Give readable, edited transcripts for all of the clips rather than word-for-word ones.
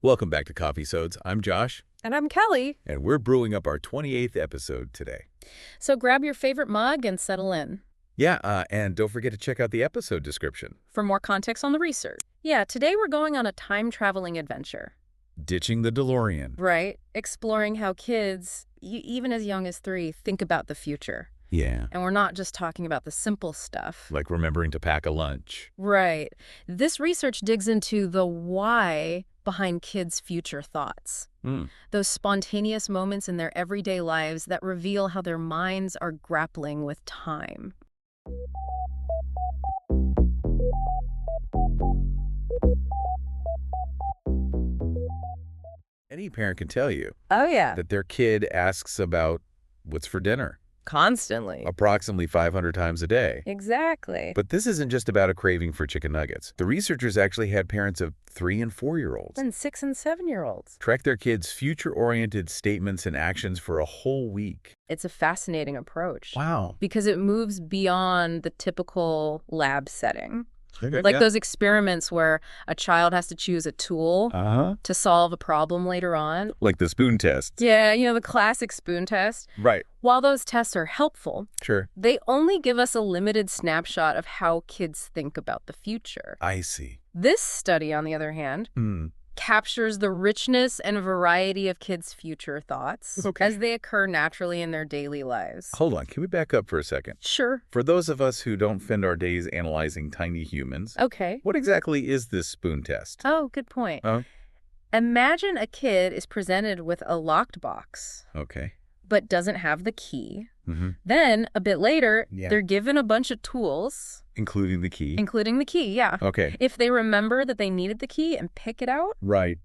Welcome back to Coffeesodes. I'm Josh. And I'm Kelly. And we're brewing up our 28th episode today. So grab your favorite mug and settle in. Yeah, and don't forget to check out the episode description. For more context on the research. Yeah, today we're going on a time-traveling adventure. Ditching the DeLorean. Right. Exploring how kids, even as young as 3, think about the future. Yeah. And we're not just talking about the simple stuff. Like remembering to pack a lunch. Right. This research digs into the why behind kids' future thoughts. Those spontaneous moments in their everyday lives that reveal how their minds are grappling with time. Any parent can tell you Oh, yeah. that their kid asks about what's for dinner Constantly. approximately 500 times a day. Exactly. But this isn't just about a craving for chicken nuggets. The researchers actually had parents of 3- and 4-year-olds And 6- and 7-year-olds. track their kids' future-oriented statements and actions for a whole week. It's a fascinating approach. Wow. Because it moves beyond the typical lab setting. Okay, Like yeah. those experiments where a child has to choose a tool to solve a problem later on. Like the spoon test. Yeah, the classic spoon test. Right. While those tests are helpful, Sure. they only give us a limited snapshot of how kids think about the future. I see. This study, on the other hand, captures the richness and variety of kids' future thoughts as they occur naturally in their daily lives. Hold on. Can we back up for a second? Sure. For those of us who don't spend our days analyzing tiny humans, Okay. what exactly is this spoon test? Oh, good point. Oh, Imagine a kid is presented with a locked box, okay. but doesn't have the key. Mm-hmm. Then, a bit later, Yeah. they're given a bunch of tools, Including the key. including the key, yeah. Okay. If they remember that they needed the key and pick it out, Right.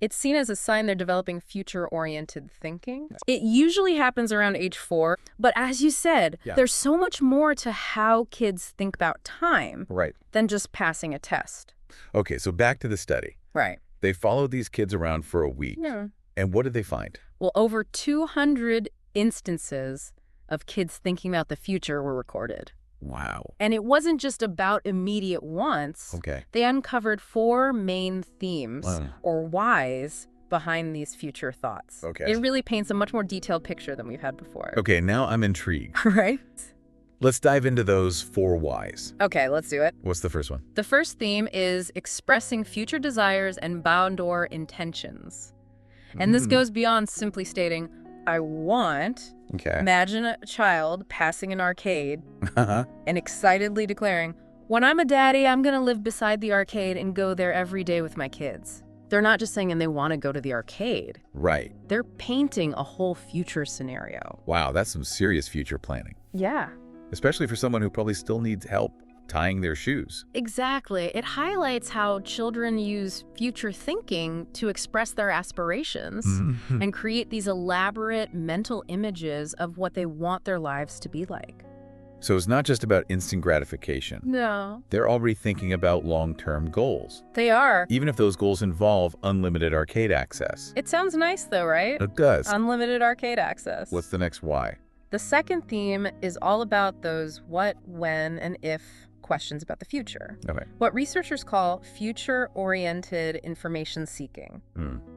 it's seen as a sign they're developing future-oriented thinking. It usually happens around age 4, but as you said, there's so much more to how kids think about time Right. than just passing a test. Okay, so back to the study. Right. They followed these kids around for a week. Yeah. And what did they find? Well, over 200 instances of kids thinking about the future were recorded. Wow. And it wasn't just about immediate wants. Okay. They uncovered 4 main themes, or whys, behind these future thoughts. Okay. It really paints a much more detailed picture than we've had before. Okay, now I'm intrigued. Right? Let's dive into those 4 whys. Okay, let's do it. What's the first one? The first theme is expressing future desires and bound-or intentions. And this goes beyond simply stating, I want. Okay. Imagine a child passing an arcade Uh-huh. and excitedly declaring, when I'm a daddy, I'm going to live beside the arcade and go there every day with my kids. They're not just saying and they want to go to the arcade. Right. They're painting a whole future scenario. Wow, that's some serious future planning. Yeah. Especially for someone who probably still needs help tying their shoes. Exactly. It highlights how children use future thinking to express their aspirations and create these elaborate mental images of what they want their lives to be like. So it's not just about instant gratification. No. They're already thinking about long-term goals, They are. even if those goals involve unlimited arcade access. It sounds nice though, right? It does. Unlimited arcade access. What's the next why? The second theme is all about those what, when, and if questions about the future. Okay. What researchers call future-oriented information seeking.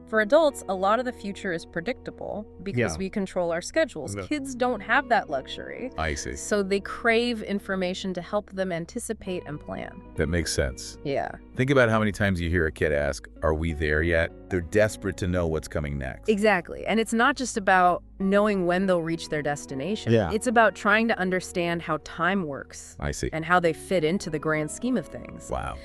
For adults, a lot of the future is predictable because we control our schedules. Kids don't have that luxury. I see. So they crave information to help them anticipate and plan. That makes sense. Yeah. Think about how many times you hear a kid ask, are we there yet? They're desperate to know what's coming next. Exactly. And it's not just about knowing when they'll reach their destination. Yeah. It's about trying to understand how time works I see. and how they fit into the grand scheme of things. Wow.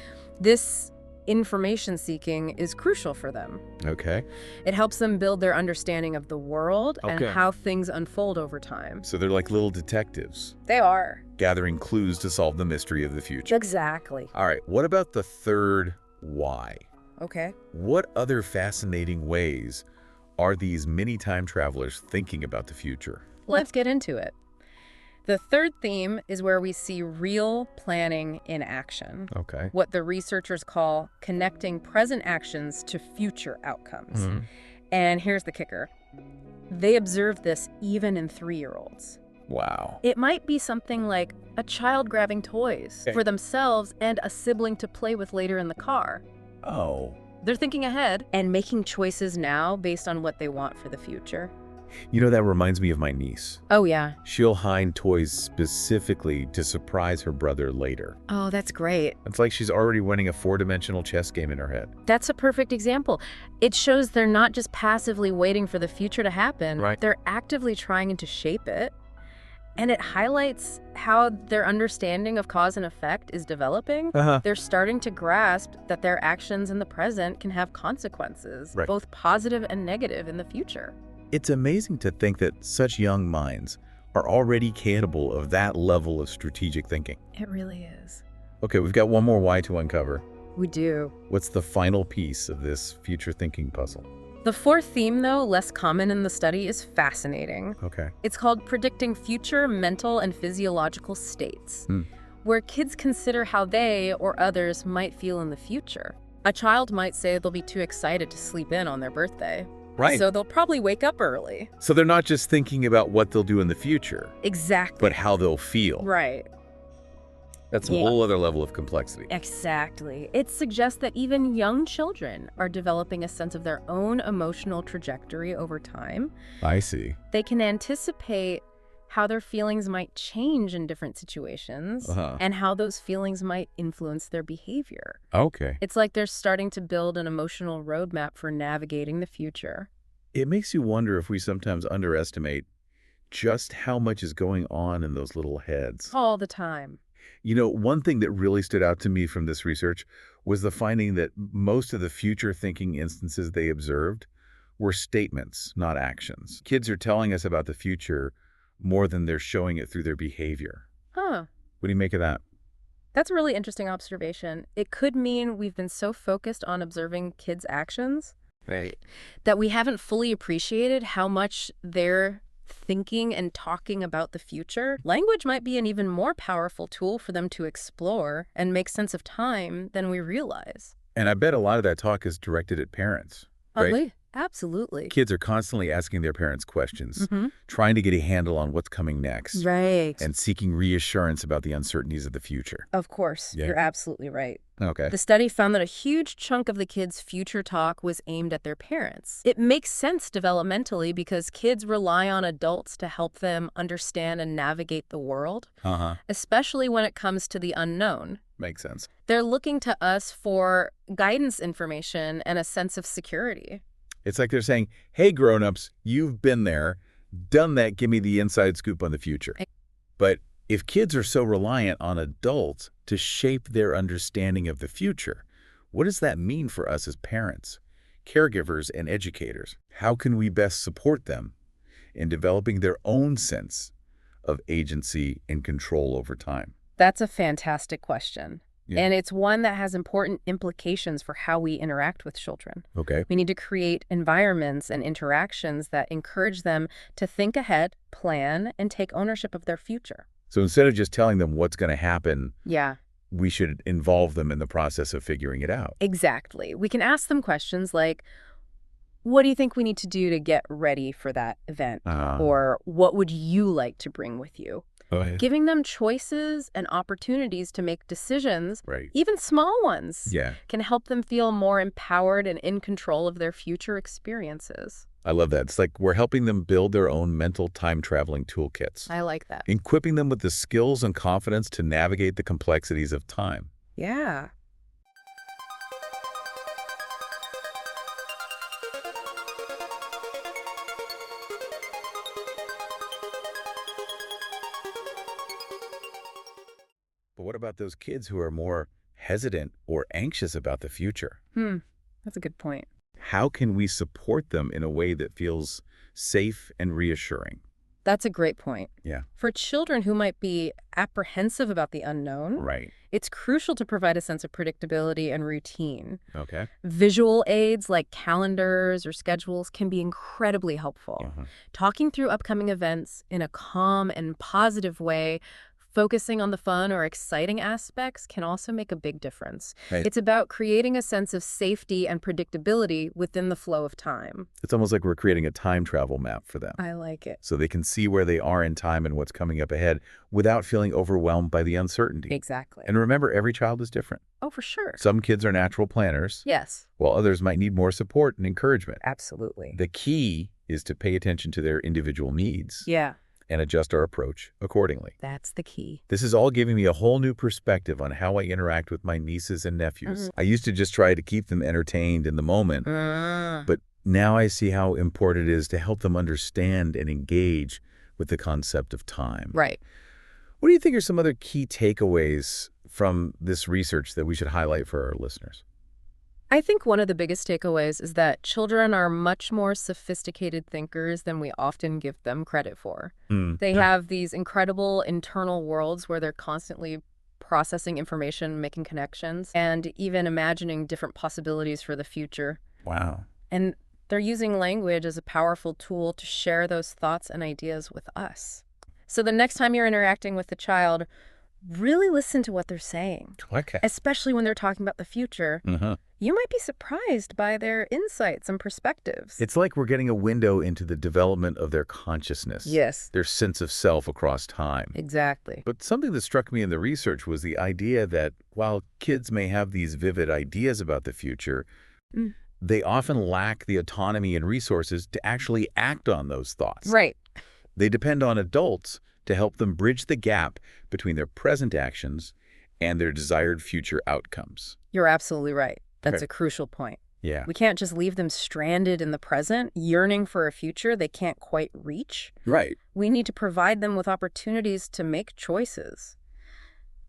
This information seeking is crucial for them. Okay. It helps them build their understanding of the world and Okay. how things unfold over time. So they're like little detectives, They are. gathering clues to solve the mystery of the future. Exactly. All right, what about the third why? Okay. What other fascinating ways are these mini time travelers thinking about the future? Let's get into it. The third theme is where we see real planning in action. Okay. What the researchers call connecting present actions to future outcomes. And here's the kicker. They observe this even in 3-year-olds. Wow. It might be something like a child grabbing toys for themselves and a sibling to play with later in the car. Oh. They're thinking ahead and making choices now based on what they want for the future. You know, that reminds me of my niece. Oh, yeah. She'll hide toys specifically to surprise her brother later. Oh, that's great. It's like she's already winning a four-dimensional chess game in her head. That's a perfect example. It shows they're not just passively waiting for the future to happen. Right. They're actively trying to shape it. And it highlights how their understanding of cause and effect is developing. They're starting to grasp that their actions in the present can have consequences, Right. both positive and negative, in the future. It's amazing to think that such young minds are already capable of that level of strategic thinking. It really is. Okay, we've got one more why to uncover. We do. What's the final piece of this future thinking puzzle? The fourth theme, though, less common in the study, is fascinating. Okay. It's called predicting future mental and physiological states, where kids consider how they or others might feel in the future. A child might say they'll be too excited to sleep in on their birthday. Right. So they'll probably wake up early. So they're not just thinking about what they'll do in the future, Exactly. but how they'll feel. Right. That's a Yeah. whole other level of complexity. Exactly. It suggests that even young children are developing a sense of their own emotional trajectory over time. I see. They can anticipate how their feelings might change in different situations and how those feelings might influence their behavior. Okay. It's like they're starting to build an emotional roadmap for navigating the future. It makes you wonder if we sometimes underestimate just how much is going on in those little heads. All the time. You know, one thing that really stood out to me from this research was the finding that most of the future thinking instances they observed were statements, not actions. Kids are telling us about the future more than they're showing it through their behavior. Huh. What do you make of that? That's a really interesting observation. It could mean we've been so focused on observing kids' actions that we haven't fully appreciated how much they're thinking and talking about the future. Language might be an even more powerful tool for them to explore and make sense of time than we realize. And I bet a lot of that talk is directed at parents, right? Absolutely. Kids are constantly asking their parents questions, trying to get a handle on what's coming next, Right. and seeking reassurance about the uncertainties of the future. Of course. Yeah. You're absolutely right. Okay. The study found that a huge chunk of the kids' future talk was aimed at their parents. It makes sense developmentally because kids rely on adults to help them understand and navigate the world, especially when it comes to the unknown. Makes sense. They're looking to us for guidance information and a sense of security. It's like they're saying, hey, grown-ups, you've been there, done that, give me the inside scoop on the future. But if kids are so reliant on adults to shape their understanding of the future, what does that mean for us as parents, caregivers, and educators? How can we best support them in developing their own sense of agency and control over time? That's a fantastic question. Yeah. And it's one that has important implications for how we interact with children. Okay. We need to create environments and interactions that encourage them to think ahead, plan, and take ownership of their future. So instead of just telling them what's going to happen, Yeah, we should involve them in the process of figuring it out. exactly. We can ask them questions like, what do you think we need to do to get ready for that event? Or what would you like to bring with you? Giving them choices and opportunities to make decisions, Right. even small ones, Yeah. can help them feel more empowered and in control of their future experiences. I love that. It's like we're helping them build their own mental time-traveling toolkits, I like that. equipping them with the skills and confidence to navigate the complexities of time. Yeah. But what about those kids who are more hesitant or anxious about the future? That's a good point. How can we support them in a way that feels safe and reassuring? That's a great point. Yeah. For children who might be apprehensive about the unknown, Right. it's crucial to provide a sense of predictability and routine. Okay. Visual aids like calendars or schedules can be incredibly helpful. Talking through upcoming events in a calm and positive way Focusing on the fun or exciting aspects can also make a big difference. Right. It's about creating a sense of safety and predictability within the flow of time. It's almost like we're creating a time travel map for them. I like it. So they can see where they are in time and what's coming up ahead without feeling overwhelmed by the uncertainty. Exactly. And remember, every child is different. Oh, for sure. Some kids are natural planners, Yes. while others might need more support and encouragement. Absolutely. The key is to pay attention to their individual needs Yeah. and adjust our approach accordingly. That's the key. This is all giving me a whole new perspective on how I interact with my nieces and nephews. I used to just try to keep them entertained in the moment, but now I see how important it is to help them understand and engage with the concept of time. Right. What do you think are some other key takeaways from this research that we should highlight for our listeners? I think one of the biggest takeaways is that children are much more sophisticated thinkers than we often give them credit for. They have these incredible internal worlds where they're constantly processing information, making connections, and even imagining different possibilities for the future. Wow. And they're using language as a powerful tool to share those thoughts and ideas with us. So the next time you're interacting with a child, really listen to what they're saying, Okay. especially when they're talking about the future. You might be surprised by their insights and perspectives. It's like we're getting a window into the development of their consciousness. Yes. Their sense of self across time. Exactly. But something that struck me in the research was the idea that while kids may have these vivid ideas about the future, they often lack the autonomy and resources to actually act on those thoughts. Right. They depend on adults to help them bridge the gap between their present actions and their desired future outcomes. You're absolutely right. That's Okay. a crucial point. Yeah. We can't just leave them stranded in the present, yearning for a future they can't quite reach. Right. We need to provide them with opportunities to make choices,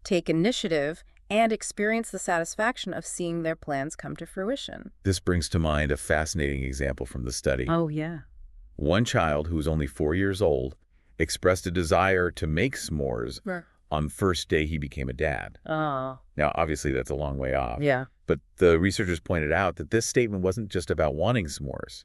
take initiative, and experience the satisfaction of seeing their plans come to fruition. This brings to mind a fascinating example from the study. Oh, yeah. One child who was only 4 years old expressed a desire to make s'mores on the first day he became a dad. Oh. Now, obviously, that's a long way off. Yeah. But the researchers pointed out that this statement wasn't just about wanting s'mores.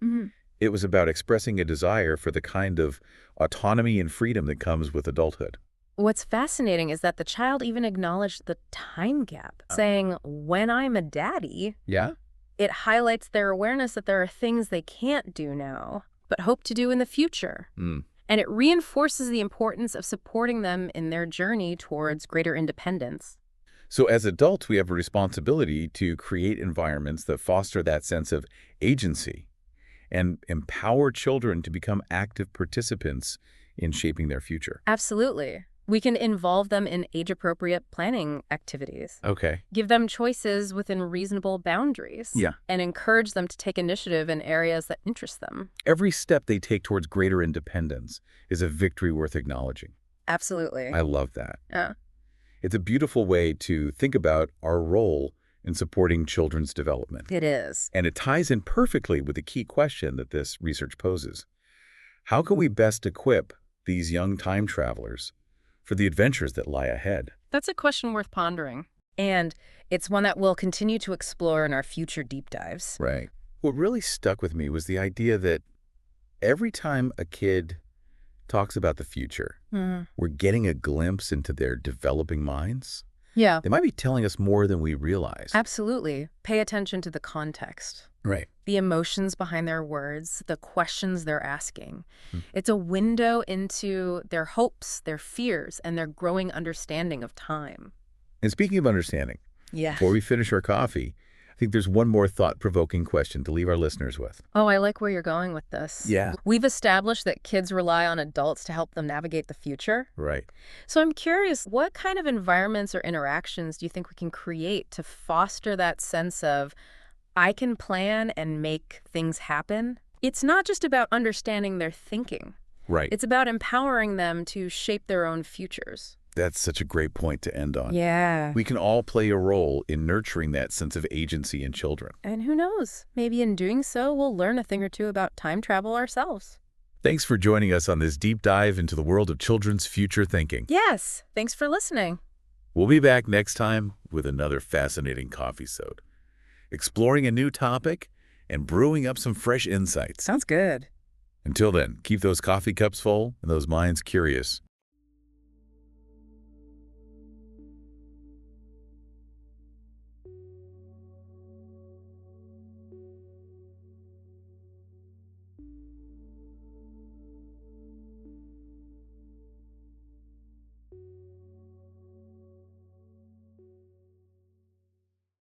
It was about expressing a desire for the kind of autonomy and freedom that comes with adulthood. What's fascinating is that the child even acknowledged the time gap, saying, when I'm a daddy, Yeah? it highlights their awareness that there are things they can't do now, but hope to do in the future. And it reinforces the importance of supporting them in their journey towards greater independence. So as adults, we have a responsibility to create environments that foster that sense of agency and empower children to become active participants in shaping their future. Absolutely. We can involve them in age-appropriate planning activities. Okay. Give them choices within reasonable boundaries. Yeah. And encourage them to take initiative in areas that interest them. Every step they take towards greater independence is a victory worth acknowledging. Absolutely. I love that. Yeah. It's a beautiful way to think about our role in supporting children's development. It is. And it ties in perfectly with the key question that this research poses. How can we best equip these young time travelers for the adventures that lie ahead? That's a question worth pondering. And it's one that we'll continue to explore in our future deep dives. Right. What really stuck with me was the idea that every time a kid talks about the future, we're getting a glimpse into their developing minds. Yeah. They might be telling us more than we realize. Absolutely. Pay attention to the context. Right. The emotions behind their words, the questions they're asking. It's a window into their hopes, their fears, and their growing understanding of time. And speaking of understanding, Yeah. before we finish our coffee, I think there's one more thought-provoking question to leave our listeners with. Oh, I like where you're going with this. Yeah. We've established that kids rely on adults to help them navigate the future. Right. So I'm curious, what kind of environments or interactions do you think we can create to foster that sense of, I can plan and make things happen? It's not just about understanding their thinking. Right. It's about empowering them to shape their own futures. That's such a great point to end on. Yeah. We can all play a role in nurturing that sense of agency in children. And who knows, maybe in doing so, we'll learn a thing or two about time travel ourselves. Thanks for joining us on this deep dive into the world of children's future thinking. Yes. Thanks for listening. We'll be back next time with another fascinating Coffeesode, exploring a new topic and brewing up some fresh insights. Sounds good. Until then, keep those coffee cups full and those minds curious.